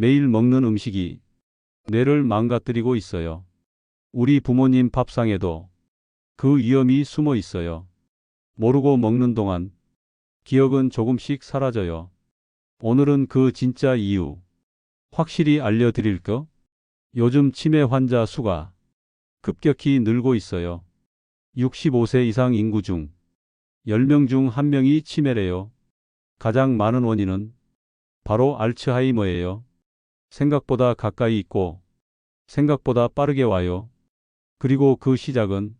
매일 먹는 음식이 뇌를 망가뜨리고 있어요. 우리 부모님 밥상에도 그 위험이 숨어 있어요. 모르고 먹는 동안 기억은 조금씩 사라져요. 오늘은 그 진짜 이유 확실히 알려드릴까? 요즘 치매 환자 수가 급격히 늘고 있어요. 65세 이상 인구 중 10명 중 1명이 치매래요. 가장 많은 원인은 바로 알츠하이머예요. 생각보다 가까이 있고 생각보다 빠르게 와요. 그리고 그 시작은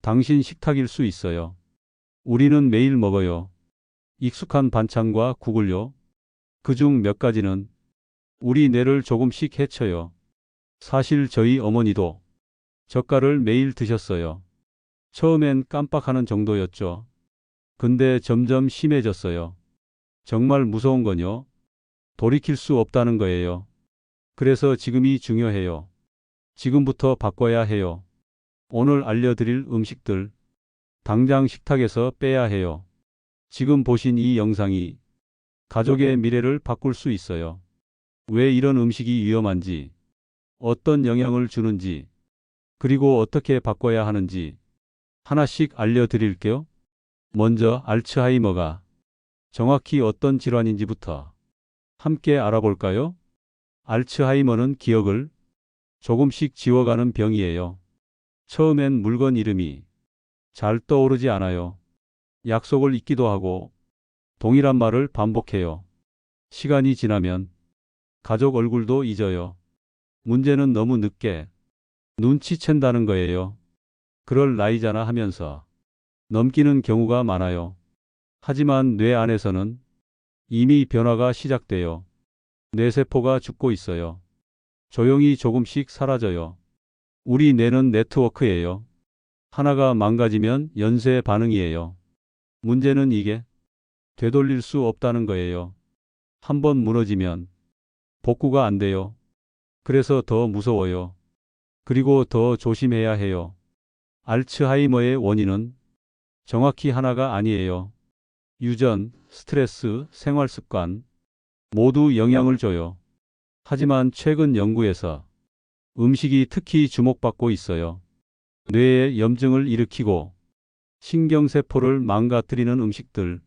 당신 식탁일 수 있어요. 우리는 매일 먹어요. 익숙한 반찬과 국을요. 그중 몇 가지는 우리 뇌를 조금씩 해쳐요. 사실 저희 어머니도 젓갈을 매일 드셨어요. 처음엔 깜빡하는 정도였죠. 근데 점점 심해졌어요. 정말 무서운 건요. 돌이킬 수 없다는 거예요. 그래서 지금이 중요해요. 지금부터 바꿔야 해요. 오늘 알려드릴 음식들 당장 식탁에서 빼야 해요. 지금 보신 이 영상이 가족의 미래를 바꿀 수 있어요. 왜 이런 음식이 위험한지, 어떤 영향을 주는지, 그리고 어떻게 바꿔야 하는지 하나씩 알려드릴게요. 먼저 알츠하이머가 정확히 어떤 질환인지부터 함께 알아볼까요? 알츠하이머는 기억을 조금씩 지워가는 병이에요. 처음엔 물건 이름이 잘 떠오르지 않아요. 약속을 잊기도 하고 동일한 말을 반복해요. 시간이 지나면 가족 얼굴도 잊어요. 문제는 너무 늦게 눈치챈다는 거예요. 그럴 나이잖아 하면서 넘기는 경우가 많아요. 하지만 뇌 안에서는 이미 변화가 시작돼요. 뇌세포가 죽고 있어요. 조용히 조금씩 사라져요. 우리 뇌는 네트워크예요. 하나가 망가지면 연쇄 반응이에요. 문제는 이게 되돌릴 수 없다는 거예요. 한번 무너지면 복구가 안 돼요. 그래서 더 무서워요. 그리고 더 조심해야 해요. 알츠하이머의 원인은 정확히 하나가 아니에요. 유전, 스트레스, 생활 습관 모두 영향을 줘요. 하지만 최근 연구에서 음식이 특히 주목받고 있어요. 뇌에 염증을 일으키고 신경세포를 망가뜨리는 음식들,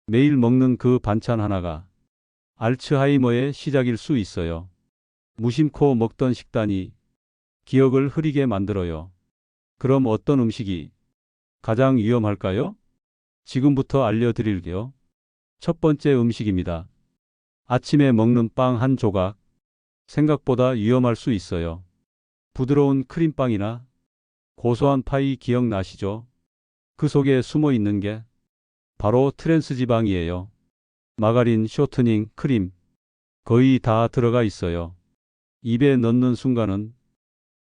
매일 먹는 그 반찬 하나가 알츠하이머의 시작일 수 있어요. 무심코 먹던 식단이 기억을 흐리게 만들어요. 그럼 어떤 음식이 가장 위험할까요? 지금부터 알려드릴게요. 첫 번째 음식입니다. 아침에 먹는 빵 한 조각, 생각보다 위험할 수 있어요. 부드러운 크림빵이나 고소한 파이 기억나시죠? 그 속에 숨어 있는 게 바로 트랜스 지방이에요. 마가린, 쇼트닝, 크림 거의 다 들어가 있어요. 입에 넣는 순간은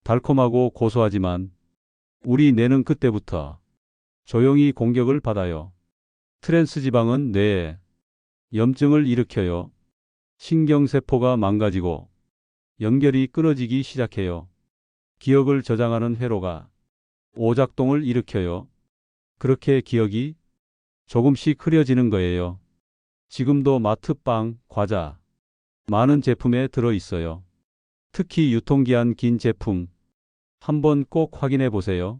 달콤하고 고소하지만 우리 뇌는 그때부터 조용히 공격을 받아요. 트랜스 지방은 뇌에 염증을 일으켜요. 신경세포가 망가지고 연결이 끊어지기 시작해요. 기억을 저장하는 회로가 오작동을 일으켜요. 그렇게 기억이 조금씩 흐려지는 거예요. 지금도 마트 빵, 과자, 많은 제품에 들어 있어요. 특히 유통기한 긴 제품 한번 꼭 확인해 보세요.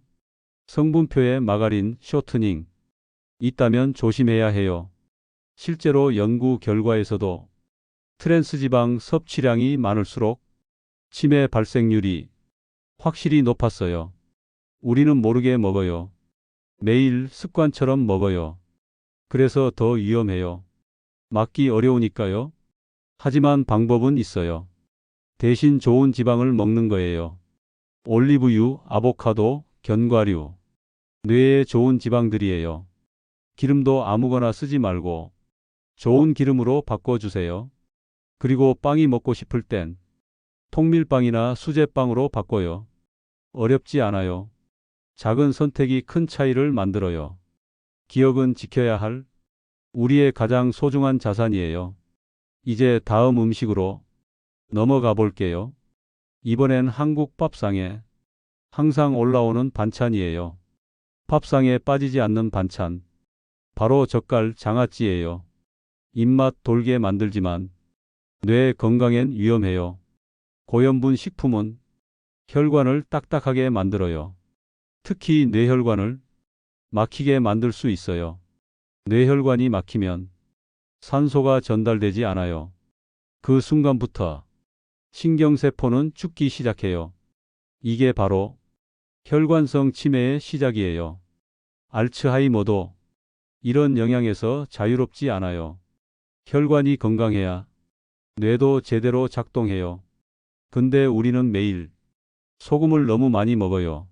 성분표에 마가린, 쇼트닝 있다면 조심해야 해요. 실제로 연구 결과에서도 트랜스지방 섭취량이 많을수록 치매 발생률이 확실히 높았어요. 우리는 모르게 먹어요. 매일 습관처럼 먹어요. 그래서 더 위험해요. 막기 어려우니까요. 하지만 방법은 있어요. 대신 좋은 지방을 먹는 거예요. 올리브유, 아보카도, 견과류. 뇌에 좋은 지방들이에요. 기름도 아무거나 쓰지 말고 좋은 기름으로 바꿔주세요. 그리고 빵이 먹고 싶을 땐 통밀빵이나 수제빵으로 바꿔요. 어렵지 않아요. 작은 선택이 큰 차이를 만들어요. 기억은 지켜야 할 우리의 가장 소중한 자산이에요. 이제 다음 음식으로 넘어가 볼게요. 이번엔 한국 밥상에 항상 올라오는 반찬이에요. 밥상에 빠지지 않는 반찬. 바로 젓갈 장아찌예요. 입맛 돌게 만들지만 뇌 건강엔 위험해요. 고염분 식품은 혈관을 딱딱하게 만들어요. 특히 뇌혈관을 막히게 만들 수 있어요. 뇌혈관이 막히면 산소가 전달되지 않아요. 그 순간부터 신경세포는 죽기 시작해요. 이게 바로 혈관성 치매의 시작이에요. 알츠하이머도 이런 영향에서 자유롭지 않아요. 혈관이 건강해야 뇌도 제대로 작동해요. 근데 우리는 매일 소금을 너무 많이 먹어요.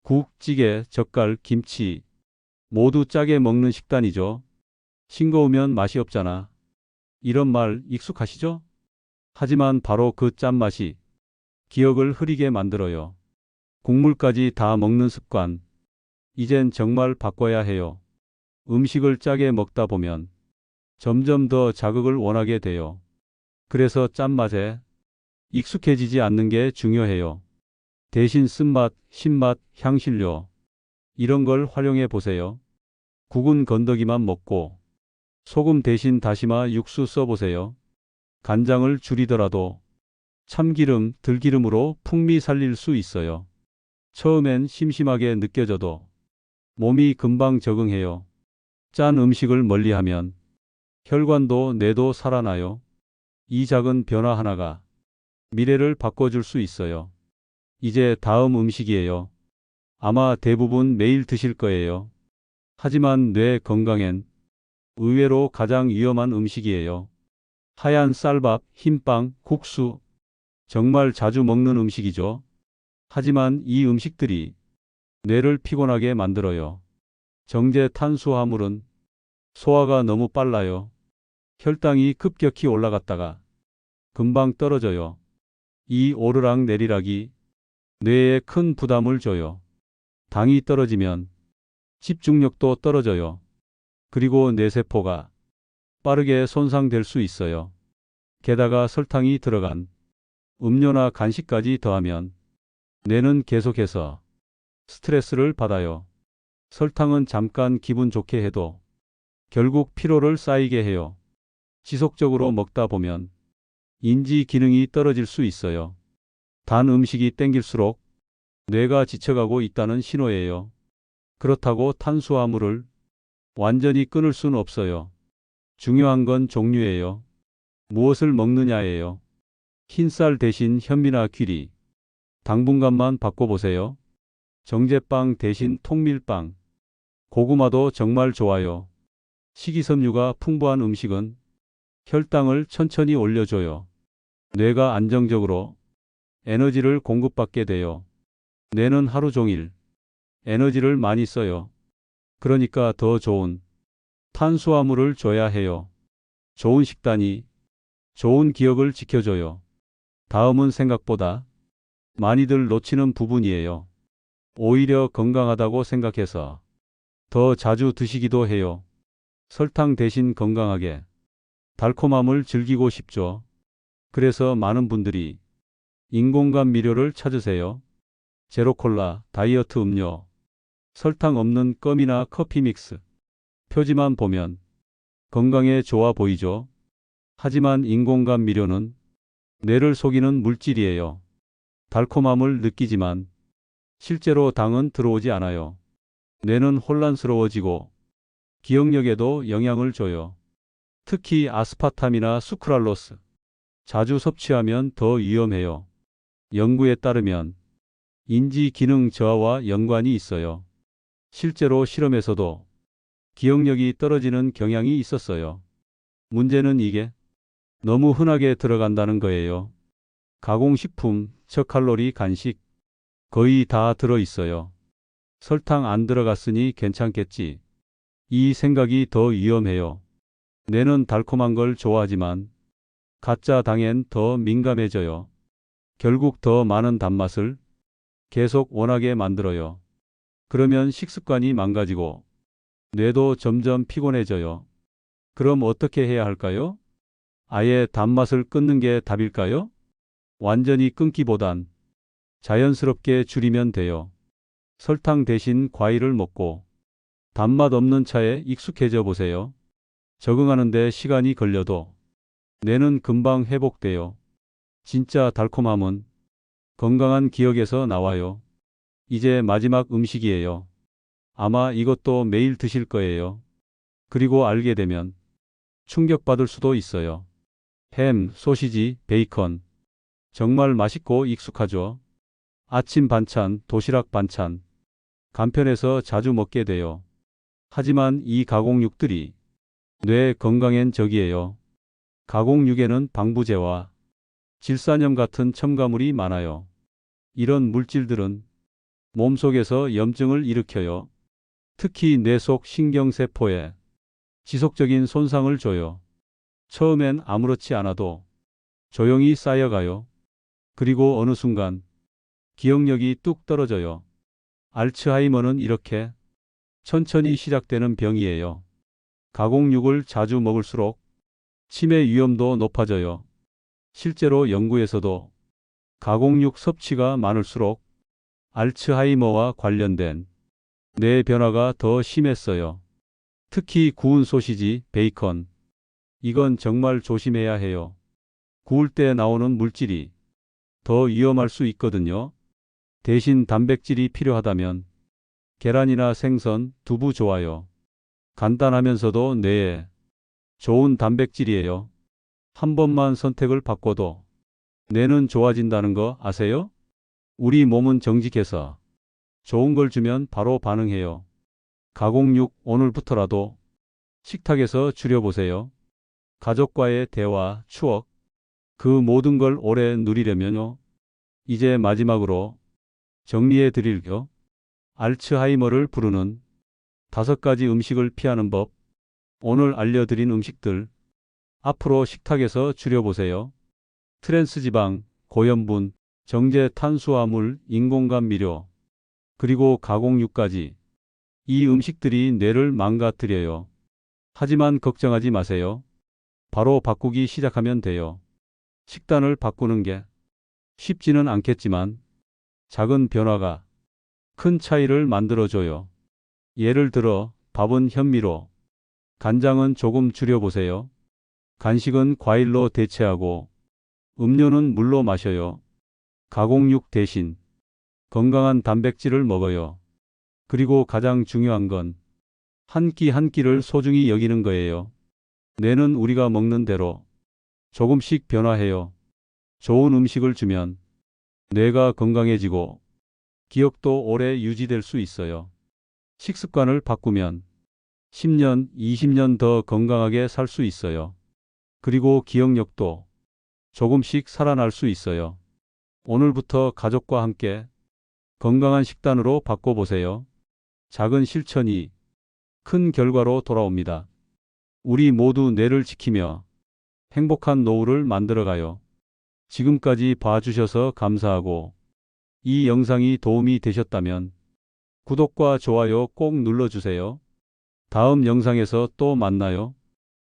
국, 찌개, 젓갈, 김치 모두 짜게 먹는 식단이죠. 싱거우면 맛이 없잖아. 이런 말 익숙하시죠? 하지만 바로 그 짠맛이 기억을 흐리게 만들어요. 국물까지 다 먹는 습관. 이젠 정말 바꿔야 해요. 음식을 짜게 먹다 보면 점점 더 자극을 원하게 돼요. 그래서 짠맛에 익숙해지지 않는 게 중요해요. 대신 쓴맛, 신맛, 향신료 이런 걸 활용해 보세요. 국은 건더기만 먹고 소금 대신 다시마 육수 써보세요. 간장을 줄이더라도 참기름, 들기름으로 풍미 살릴 수 있어요. 처음엔 심심하게 느껴져도 몸이 금방 적응해요. 짠 음식을 멀리하면 혈관도 뇌도 살아나요. 이 작은 변화 하나가 미래를 바꿔줄 수 있어요. 이제 다음 음식이에요. 아마 대부분 매일 드실 거예요. 하지만 뇌 건강엔 의외로 가장 위험한 음식이에요. 하얀 쌀밥, 흰빵, 국수. 정말 자주 먹는 음식이죠. 하지만 이 음식들이 뇌를 피곤하게 만들어요. 정제 탄수화물은 소화가 너무 빨라요. 혈당이 급격히 올라갔다가 금방 떨어져요. 이 오르락 내리락이 뇌에 큰 부담을 줘요. 당이 떨어지면 집중력도 떨어져요. 그리고 뇌세포가 빠르게 손상될 수 있어요. 게다가 설탕이 들어간 음료나 간식까지 더하면 뇌는 계속해서 스트레스를 받아요. 설탕은 잠깐 기분 좋게 해도 결국 피로를 쌓이게 해요. 지속적으로 먹다 보면 인지 기능이 떨어질 수 있어요. 단 음식이 땡길수록 뇌가 지쳐가고 있다는 신호예요. 그렇다고 탄수화물을 완전히 끊을 수는 없어요. 중요한 건 종류예요. 무엇을 먹느냐예요. 흰쌀 대신 현미나 귀리, 당분간만 바꿔보세요. 정제빵 대신 통밀빵, 고구마도 정말 좋아요. 식이섬유가 풍부한 음식은 혈당을 천천히 올려줘요. 뇌가 안정적으로 에너지를 공급받게 돼요. 뇌는 하루 종일 에너지를 많이 써요. 그러니까 더 좋은 탄수화물을 줘야 해요. 좋은 식단이 좋은 기억을 지켜줘요. 다음은 생각보다 많이들 놓치는 부분이에요. 오히려 건강하다고 생각해서 더 자주 드시기도 해요. 설탕 대신 건강하게 달콤함을 즐기고 싶죠. 그래서 많은 분들이 인공감미료를 찾으세요. 제로콜라, 다이어트 음료, 설탕 없는 껌이나 커피 믹스. 표지만 보면 건강에 좋아 보이죠. 하지만 인공감미료는 뇌를 속이는 물질이에요. 달콤함을 느끼지만 실제로 당은 들어오지 않아요. 뇌는 혼란스러워지고 기억력에도 영향을 줘요. 특히 아스파탐이나 수크랄로스. 자주 섭취하면 더 위험해요. 연구에 따르면 인지 기능 저하와 연관이 있어요. 실제로 실험에서도 기억력이 떨어지는 경향이 있었어요. 문제는 이게 너무 흔하게 들어간다는 거예요. 가공식품, 저칼로리 간식 거의 다 들어 있어요. 설탕 안 들어갔으니 괜찮겠지. 이 생각이 더 위험해요. 뇌는 달콤한 걸 좋아하지만 가짜 당엔 더 민감해져요. 결국 더 많은 단맛을 계속 원하게 만들어요. 그러면 식습관이 망가지고 뇌도 점점 피곤해져요. 그럼 어떻게 해야 할까요? 아예 단맛을 끊는 게 답일까요? 완전히 끊기보단 자연스럽게 줄이면 돼요. 설탕 대신 과일을 먹고 단맛 없는 차에 익숙해져 보세요. 적응하는데 시간이 걸려도 뇌는 금방 회복돼요. 진짜 달콤함은 건강한 기억에서 나와요. 이제 마지막 음식이에요. 아마 이것도 매일 드실 거예요. 그리고 알게 되면 충격받을 수도 있어요. 햄, 소시지, 베이컨. 정말 맛있고 익숙하죠? 아침 반찬, 도시락 반찬. 간편해서 자주 먹게 돼요. 하지만 이 가공육들이 뇌 건강엔 적이에요. 가공육에는 방부제와 질산염 같은 첨가물이 많아요. 이런 물질들은 몸속에서 염증을 일으켜요. 특히 뇌 속 신경세포에 지속적인 손상을 줘요. 처음엔 아무렇지 않아도 조용히 쌓여가요. 그리고 어느 순간 기억력이 뚝 떨어져요. 알츠하이머는 이렇게 천천히 시작되는 병이에요. 가공육을 자주 먹을수록 치매 위험도 높아져요. 실제로 연구에서도 가공육 섭취가 많을수록 알츠하이머와 관련된 뇌 변화가 더 심했어요. 특히 구운 소시지, 베이컨. 이건 정말 조심해야 해요. 구울 때 나오는 물질이 더 위험할 수 있거든요. 대신 단백질이 필요하다면 계란이나 생선, 두부 좋아요. 간단하면서도 뇌에 좋은 단백질이에요. 한 번만 선택을 바꿔도 뇌는 좋아진다는 거 아세요? 우리 몸은 정직해서 좋은 걸 주면 바로 반응해요. 가공육 오늘부터라도 식탁에서 줄여보세요. 가족과의 대화, 추억, 그 모든 걸 오래 누리려면요. 이제 마지막으로 정리해 드릴게요. 알츠하이머를 부르는 5가지 음식을 피하는 법. 오늘 알려드린 음식들 앞으로 식탁에서 줄여보세요. 트랜스지방, 고염분, 정제 탄수화물, 인공감미료, 그리고 가공육까지. 이 음식들이 뇌를 망가뜨려요. 하지만 걱정하지 마세요. 바로 바꾸기 시작하면 돼요. 식단을 바꾸는 게 쉽지는 않겠지만 작은 변화가 큰 차이를 만들어줘요. 예를 들어 밥은 현미로, 간장은 조금 줄여보세요. 간식은 과일로 대체하고 음료는 물로 마셔요. 가공육 대신 건강한 단백질을 먹어요. 그리고 가장 중요한 건 한 끼 한 끼를 소중히 여기는 거예요. 뇌는 우리가 먹는 대로 조금씩 변화해요. 좋은 음식을 주면 뇌가 건강해지고 기억도 오래 유지될 수 있어요. 식습관을 바꾸면 10년, 20년 더 건강하게 살 수 있어요. 그리고 기억력도 조금씩 살아날 수 있어요. 오늘부터 가족과 함께 건강한 식단으로 바꿔보세요. 작은 실천이 큰 결과로 돌아옵니다. 우리 모두 뇌를 지키며 행복한 노후를 만들어가요. 지금까지 봐주셔서 감사하고 이 영상이 도움이 되셨다면 구독과 좋아요 꼭 눌러주세요. 다음 영상에서 또 만나요.